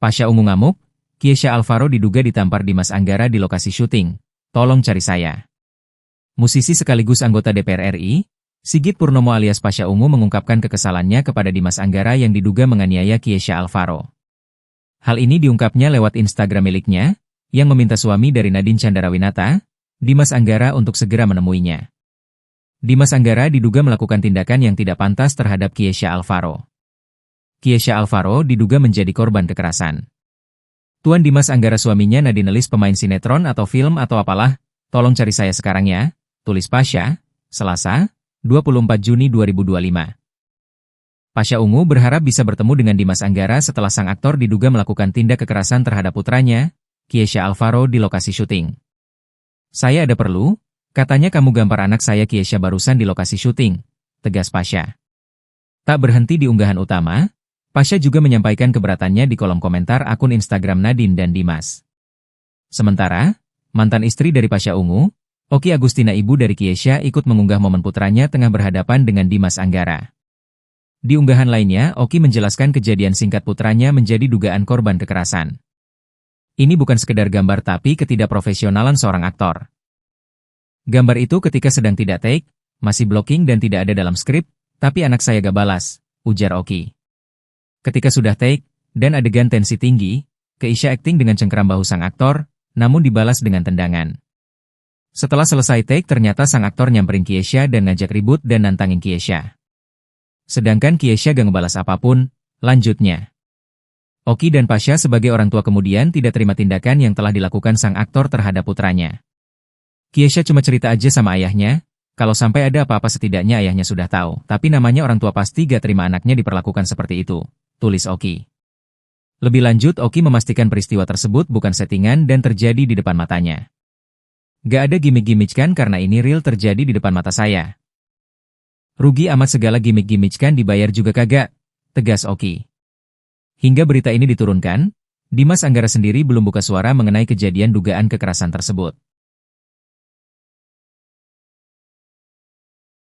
Pasha Ungu ngamuk, Kiesha Alvaro diduga ditampar Dimas Anggara di lokasi syuting. Tolong cari saya. Musisi sekaligus anggota DPR RI, Sigit Purnomo alias Pasha Ungu mengungkapkan kekesalannya kepada Dimas Anggara yang diduga menganiaya Kiesha Alvaro. Hal ini diungkapnya lewat Instagram miliknya, yang meminta suami dari Nadine Chandrawinata, Dimas Anggara untuk segera menemuinya. Dimas Anggara diduga melakukan tindakan yang tidak pantas terhadap Kiesha Alvaro. Kiesha Alvaro diduga menjadi korban kekerasan. Tuan Dimas Anggara suaminya Nadine Liz pemain sinetron atau film atau apalah, tolong cari saya sekarang ya, tulis Pasha, Selasa, 24 Juni 2025. Pasha Ungu berharap bisa bertemu dengan Dimas Anggara setelah sang aktor diduga melakukan tindak kekerasan terhadap putranya, Kiesha Alvaro di lokasi syuting. Saya ada perlu, katanya kamu gampar anak saya Kiesha barusan di lokasi syuting, tegas Pasha. Tak berhenti di unggahan utama, Pasha juga menyampaikan keberatannya di kolom komentar akun Instagram Nadine dan Dimas. Sementara, mantan istri dari Pasha Ungu, Oki Agustina ibu dari Kiesha ikut mengunggah momen putranya tengah berhadapan dengan Dimas Anggara. Di unggahan lainnya, Oki menjelaskan kejadian singkat putranya menjadi dugaan korban kekerasan. Ini bukan sekedar gambar tapi ketidakprofesionalan seorang aktor. Gambar itu ketika sedang tidak take, masih blocking dan tidak ada dalam skrip, tapi anak saya gak balas, ujar Oki. Ketika sudah take, dan adegan tensi tinggi, Kiesha akting dengan cengkeram bahu sang aktor, namun dibalas dengan tendangan. Setelah selesai take ternyata sang aktor nyamperin Kiesha dan ngajak ribut dan nantangin Kiesha. Sedangkan Kiesha gak ngebalas apapun, lanjutnya. Oki dan Pasha sebagai orang tua kemudian tidak terima tindakan yang telah dilakukan sang aktor terhadap putranya. Kiesha cuma cerita aja sama ayahnya, kalau sampai ada apa-apa setidaknya ayahnya sudah tahu, tapi namanya orang tua pasti gak terima anaknya diperlakukan seperti itu, tulis Oki. Lebih lanjut Oki memastikan peristiwa tersebut bukan settingan dan terjadi di depan matanya. Gak ada gimmick-gimmick karena ini real terjadi di depan mata saya. Rugi amat segala gimmick-gimmick dibayar juga kagak, tegas Oki. Hingga berita ini diturunkan, Dimas Anggara sendiri belum buka suara mengenai kejadian dugaan kekerasan tersebut.